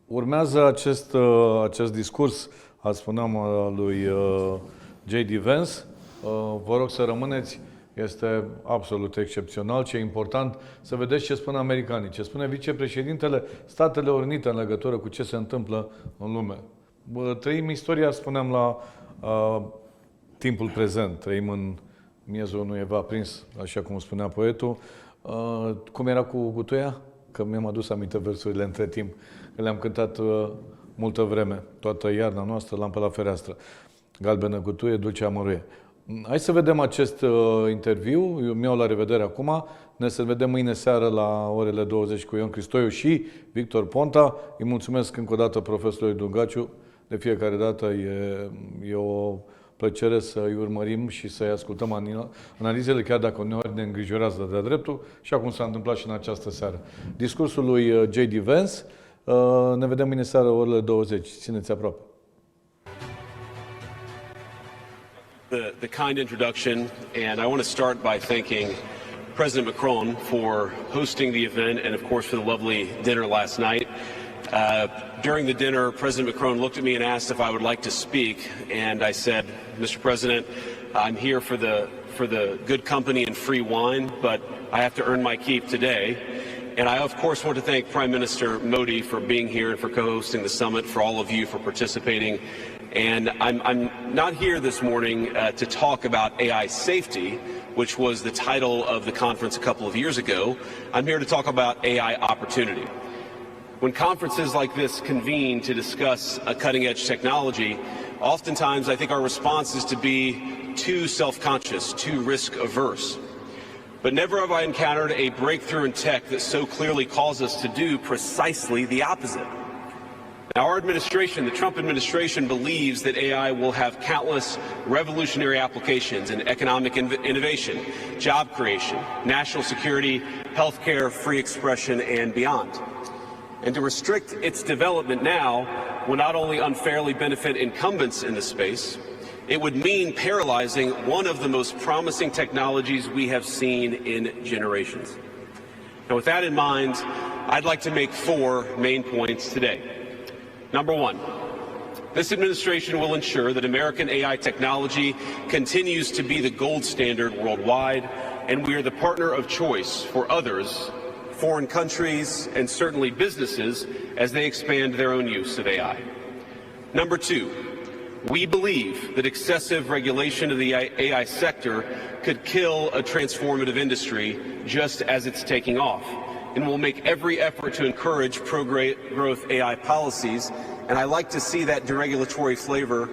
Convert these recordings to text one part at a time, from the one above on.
Urmează acest discurs, spuneam, lui J.D. Vance. Vă rog să rămâneți. Este absolut excepțional. Ce e important să vedeți ce spun americanii, ce spune vicepreședintele Statelor Unite în legătură cu ce se întâmplă în lume. Trăim istoria, spuneam, la timpul prezent. Trăim în miezul unui eva prins, așa cum spunea poetul. Cum era cu Gutuia? Că mi-am adus aminte versurile între timp. Le-am cântat multă vreme. Toată iarna noastră, lampă la fereastră. Galbenă gutuie, dulce amăruie. Hai să vedem acest interviu. Eu mi-au la revedere acum. Ne să vedem mâine seară la orele 20 cu Ion Cristoiu și Victor Ponta. Îi mulțumesc încă o dată profesorului Dungaciu. De fiecare dată e o plăcere să-i urmărim și să-i ascultăm analizele, chiar dacă uneori ne îngrijorează de-a dreptul, și acum s-a întâmplat și în această seară. Discursul lui J.D. Vance. Ne vedem mâine seară orele 20. Țineți aproape. The kind introduction, and I want to start by thanking President Macron for hosting the event and, of course, for the lovely dinner last night. During the dinner, President Macron looked at me and asked if I would like to speak, and I said, Mr. President, I'm here for the good company and free wine, but I have to earn my keep today. And I, of course, want to thank Prime Minister Modi for being here and for co-hosting the summit, for all of you for participating. And I'm not here this morning to talk about AI safety, which was the title of the conference a couple of years ago. I'm here to talk about AI opportunity. When conferences like this convene to discuss a cutting-edge technology, oftentimes I think our response is to be too self-conscious, too risk-averse. But never have I encountered a breakthrough in tech that so clearly calls us to do precisely the opposite. Now, our administration, the Trump administration, believes that AI will have countless revolutionary applications in economic innovation, job creation, national security, healthcare, free expression, and beyond. And to restrict its development now will not only unfairly benefit incumbents in the space, it would mean paralyzing one of the most promising technologies we have seen in generations. Now, with that in mind, I'd like to make 4 main points today. Number 1, this administration will ensure that American AI technology continues to be the gold standard worldwide, and we are the partner of choice for others, foreign countries, and certainly businesses as they expand their own use of AI. Number 2, we believe that excessive regulation of the AI sector could kill a transformative industry just as it's taking off, and we'll make every effort to encourage pro-growth AI policies, and I like to see that deregulatory flavor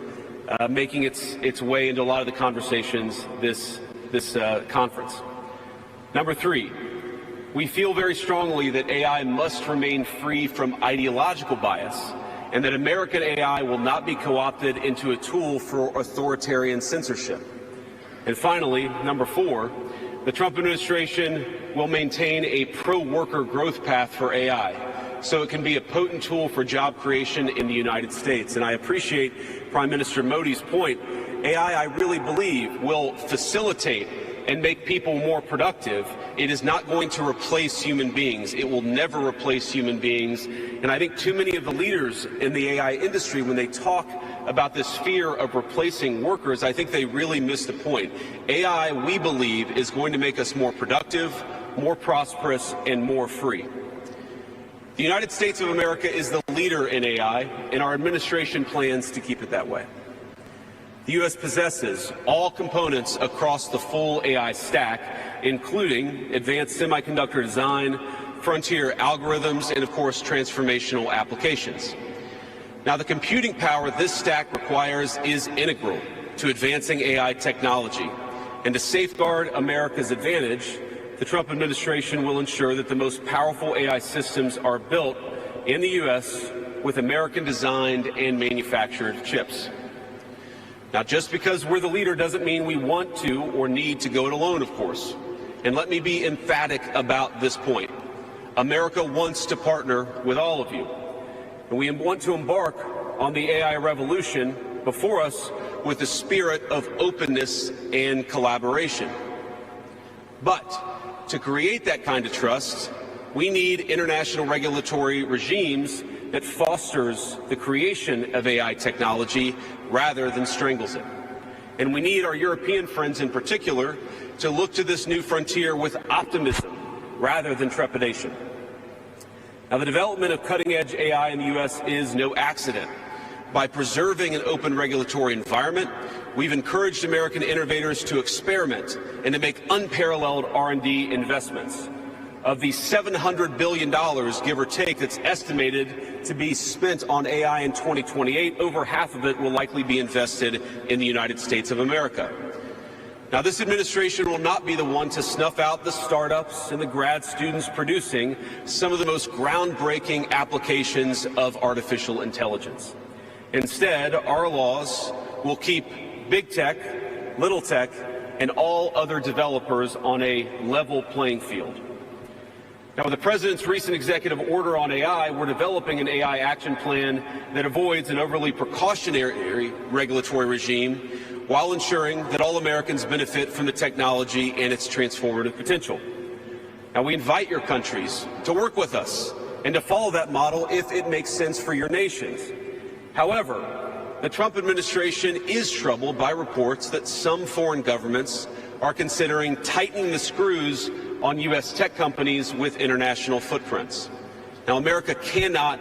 making its way into a lot of the conversations this conference. Number 3, we feel very strongly that AI must remain free from ideological bias, and that American AI will not be co-opted into a tool for authoritarian censorship. And finally, number 4, the Trump administration will maintain a pro-worker growth path for AI, so it can be a potent tool for job creation in the United States. And I appreciate Prime Minister Modi's point. AI, I really believe, will facilitate and make people more productive. It is not going to replace human beings. It will never replace human beings. And I think too many of the leaders in the AI industry, when they talk about this fear of replacing workers, I think they really miss the point. AI, we believe, is going to make us more productive, more prosperous, and more free. The United States of America is the leader in AI, and our administration plans to keep it that way. The U.S. possesses all components across the full AI stack, including advanced semiconductor design, frontier algorithms, and of course, transformational applications. Now, the computing power this stack requires is integral to advancing AI technology. And to safeguard America's advantage, the Trump administration will ensure that the most powerful AI systems are built in the U.S. with American-designed and manufactured chips. Now, just because we're the leader doesn't mean we want to or need to go it alone, of course. And let me be emphatic about this point. America wants to partner with all of you. And we want to embark on the AI revolution before us with the spirit of openness and collaboration. But to create that kind of trust, we need international regulatory regimes that fosters the creation of AI technology rather than strangles it. And we need our European friends in particular to look to this new frontier with optimism rather than trepidation. Now, the development of cutting-edge AI in the U.S. is no accident. By preserving an open regulatory environment, we've encouraged American innovators to experiment and to make unparalleled R&D investments. Of the $700 billion, give or take, that's estimated to be spent on AI in 2028, over half of it will likely be invested in the United States of America. Now, this administration will not be the one to snuff out the startups and the grad students producing some of the most groundbreaking applications of artificial intelligence. Instead, our laws will keep big tech, little tech, and all other developers on a level playing field. Now, with the President's recent executive order on AI, we're developing an AI action plan that avoids an overly precautionary regulatory regime while ensuring that all Americans benefit from the technology and its transformative potential. Now, we invite your countries to work with us and to follow that model if it makes sense for your nations. However, the Trump administration is troubled by reports that some foreign governments are considering tightening the screws on U.S. tech companies with international footprints. Now, America cannot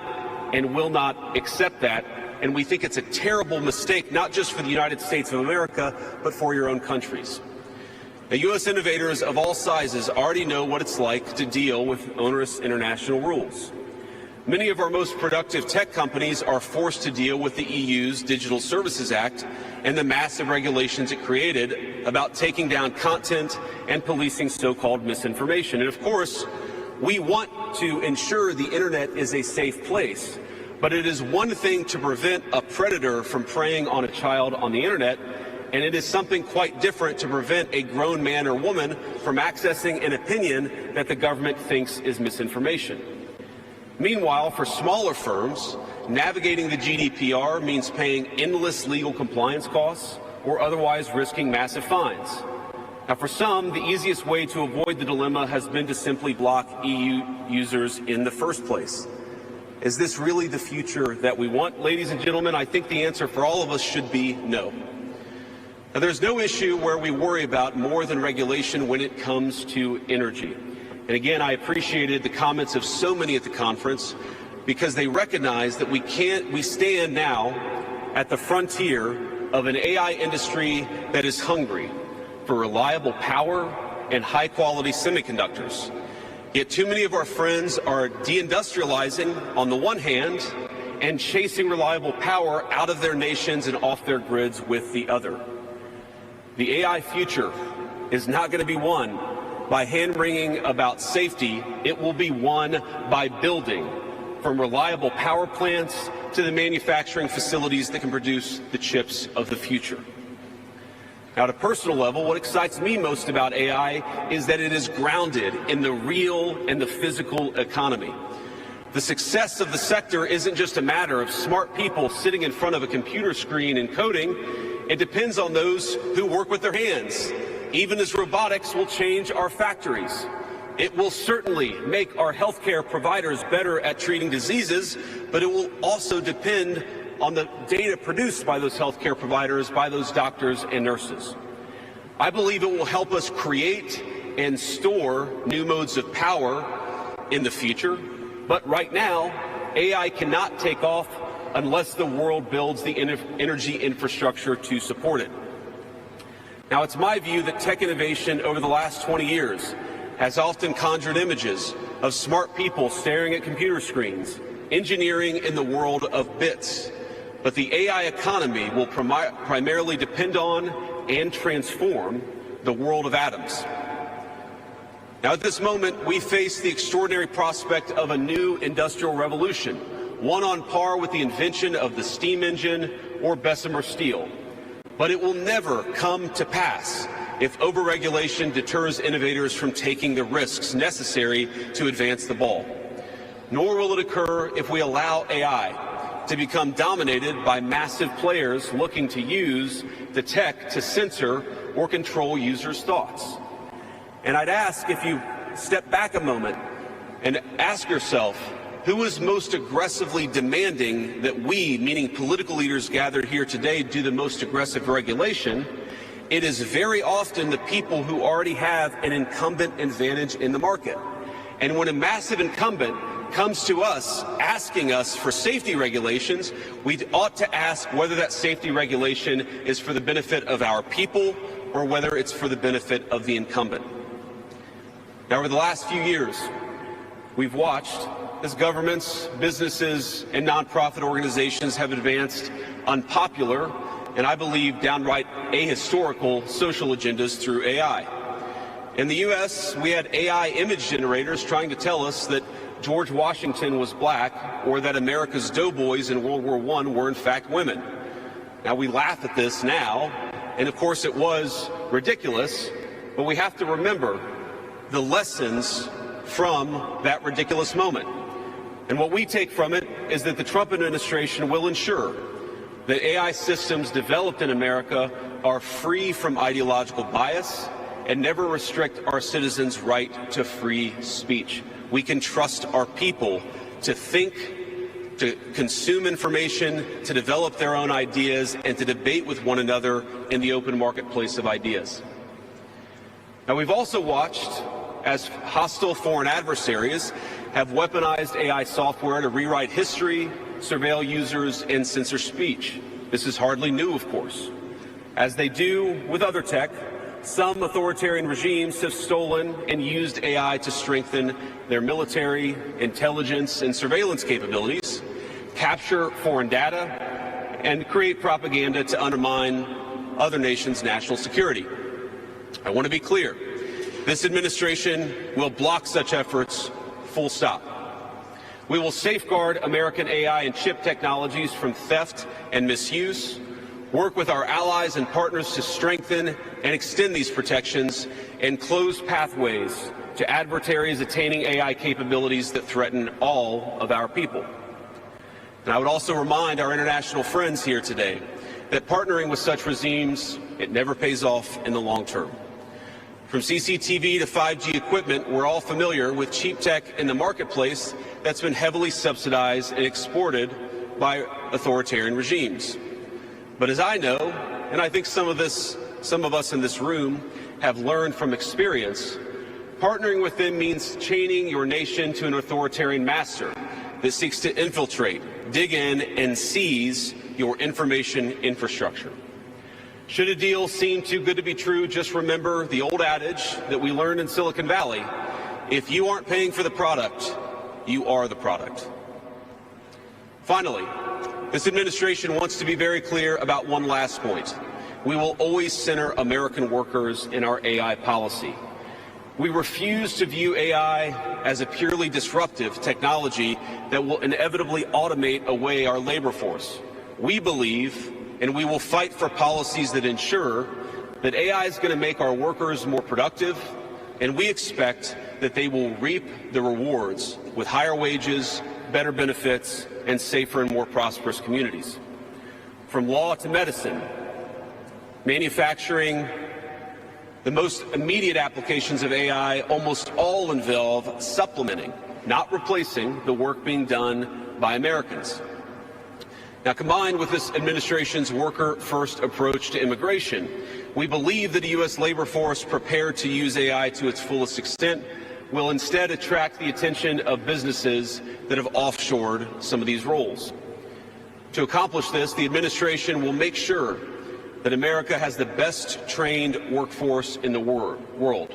and will not accept that, and we think it's a terrible mistake, not just for the United States of America, but for your own countries. Now, U.S. innovators of all sizes already know what it's like to deal with onerous international rules. Many of our most productive tech companies are forced to deal with the EU's Digital Services Act and the massive regulations it created about taking down content and policing so-called misinformation. And of course, we want to ensure the internet is a safe place, but it is one thing to prevent a predator from preying on a child on the internet, and it is something quite different to prevent a grown man or woman from accessing an opinion that the government thinks is misinformation. Meanwhile, for smaller firms, navigating the GDPR means paying endless legal compliance costs or otherwise risking massive fines. Now, for some, the easiest way to avoid the dilemma has been to simply block EU users in the first place. Is this really the future that we want? Ladies and gentlemen, I think the answer for all of us should be no. Now, there's no issue where we worry about more than regulation when it comes to energy. And again, I appreciated the comments of so many at the conference because they recognize that we stand now at the frontier of an AI industry that is hungry for reliable power and high-quality semiconductors. Yet too many of our friends are deindustrializing on the one hand and chasing reliable power out of their nations and off their grids with the other. The AI future is not going to be won by hand-wringing about safety. It will be won by building, from reliable power plants to the manufacturing facilities that can produce the chips of the future. Now, at a personal level, what excites me most about AI is that it is grounded in the real and the physical economy. The success of the sector isn't just a matter of smart people sitting in front of a computer screen and coding. It depends on those who work with their hands, even as robotics will change our factories. It will certainly make our healthcare providers better at treating diseases, but it will also depend on the data produced by those healthcare providers, by those doctors and nurses. I believe it will help us create and store new modes of power in the future, but right now, AI cannot take off unless the world builds the energy infrastructure to support it. Now, it's my view that tech innovation over the last 20 years has often conjured images of smart people staring at computer screens, engineering in the world of bits. But the AI economy will primarily depend on and transform the world of atoms. Now, at this moment, we face the extraordinary prospect of a new industrial revolution, one on par with the invention of the steam engine or Bessemer steel. But it will never come to pass if overregulation deters innovators from taking the risks necessary to advance the ball. Nor will it occur if we allow AI to become dominated by massive players looking to use the tech to censor or control users' thoughts. And I'd ask if you step back a moment and ask yourself, who is most aggressively demanding that we, meaning political leaders gathered here today, do the most aggressive regulation, it is very often the people who already have an incumbent advantage in the market. And when a massive incumbent comes to us asking us for safety regulations, we ought to ask whether that safety regulation is for the benefit of our people or whether it's for the benefit of the incumbent. Now, over the last few years, we've watched as governments, businesses, and nonprofit organizations have advanced unpopular and, I believe, downright ahistorical social agendas through AI. In the U.S., we had AI image generators trying to tell us that George Washington was black or that America's doughboys in World War I were in fact women. Now, we laugh at this now, and of course it was ridiculous, but we have to remember the lessons from that ridiculous moment. And what we take from it is that the Trump administration will ensure that AI systems developed in America are free from ideological bias and never restrict our citizens' right to free speech. We can trust our people to think, to consume information, to develop their own ideas, and to debate with one another in the open marketplace of ideas. Now, we've also watched as hostile foreign adversaries have weaponized AI software to rewrite history, surveil users, and censor speech. This is hardly new, of course. As they do with other tech, some authoritarian regimes have stolen and used AI to strengthen their military, intelligence, and surveillance capabilities, capture foreign data, and create propaganda to undermine other nations' national security. I want to be clear. This administration will block such efforts, full stop. We will safeguard American AI and chip technologies from theft and misuse, work with our allies and partners to strengthen and extend these protections, and close pathways to adversaries attaining AI capabilities that threaten all of our people. And I would also remind our international friends here today that partnering with such regimes, it never pays off in the long term. From CCTV to 5G equipment, we're all familiar with cheap tech in the marketplace that's been heavily subsidized and exported by authoritarian regimes. But as I know, and I think some of us in this room have learned from experience, partnering with them means chaining your nation to an authoritarian master that seeks to infiltrate, dig in, and seize your information infrastructure. Should a deal seem too good to be true, just remember the old adage that we learned in Silicon Valley: if you aren't paying for the product, you are the product. Finally, this administration wants to be very clear about one last point. We will always center American workers in our AI policy. We refuse to view AI as a purely disruptive technology that will inevitably automate away our labor force. We believe, and we will fight for policies that ensure that AI is going to make our workers more productive, and we expect that they will reap the rewards with higher wages, better benefits, and safer and more prosperous communities. From law to medicine, manufacturing, the most immediate applications of AI almost all involve supplementing, not replacing, the work being done by Americans. Now, combined with this administration's worker-first approach to immigration, we believe that a U.S. labor force prepared to use AI to its fullest extent will instead attract the attention of businesses that have offshored some of these roles. To accomplish this, the administration will make sure that America has the best trained workforce in the world.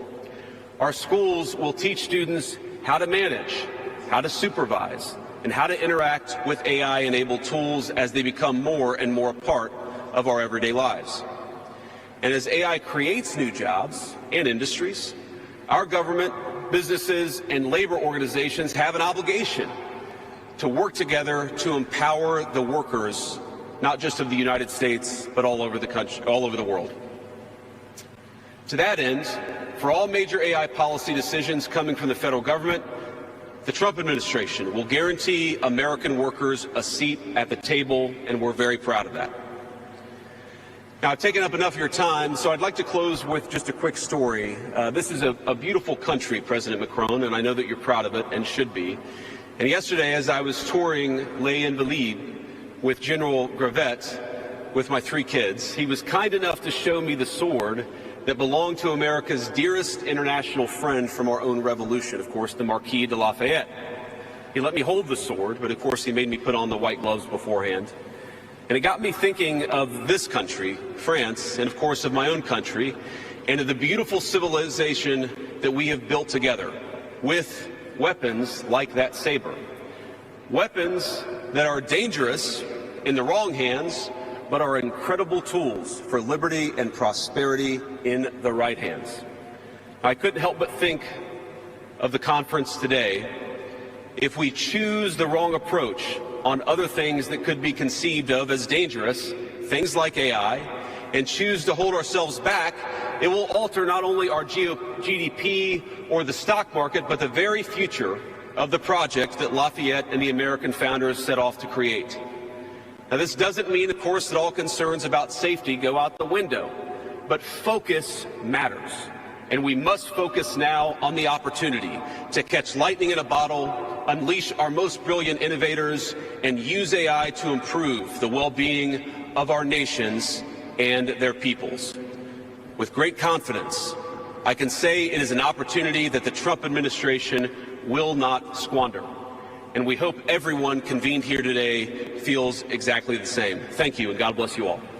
Our schools will teach students how to manage, how to supervise, and how to interact with AI-enabled tools as they become more and more a part of our everyday lives. And as AI creates new jobs and industries, our government, businesses, and labor organizations have an obligation to work together to empower the workers, not just of the United States, but all over the country, all over the world. To that end, for all major AI policy decisions coming from the federal government, the Trump administration will guarantee American workers a seat at the table, and we're very proud of that. Now, I've taken up enough of your time, so I'd like to close with just a quick story. This is a beautiful country, President Macron, and I know that you're proud of it and should be. And yesterday, as I was touring Les Invalides with General Gravette with my 3 kids, he was kind enough to show me the sword that belonged to America's dearest international friend from our own revolution, of course, the Marquis de Lafayette. He let me hold the sword, but of course he made me put on the white gloves beforehand. And it got me thinking of this country, France, and of course of my own country, and of the beautiful civilization that we have built together with weapons like that saber. Weapons that are dangerous in the wrong hands, but are incredible tools for liberty and prosperity in the right hands. I couldn't help but think of the conference today. If we choose the wrong approach on other things that could be conceived of as dangerous, things like AI, and choose to hold ourselves back, it will alter not only our GDP or the stock market, but the very future of the project that Lafayette and the American founders set off to create. Now, this doesn't mean, of course, that all concerns about safety go out the window, but focus matters. And we must focus now on the opportunity to catch lightning in a bottle, unleash our most brilliant innovators, and use AI to improve the well-being of our nations and their peoples. With great confidence, I can say it is an opportunity that the Trump administration will not squander. And we hope everyone convened here today feels exactly the same. Thank you, and God bless you all.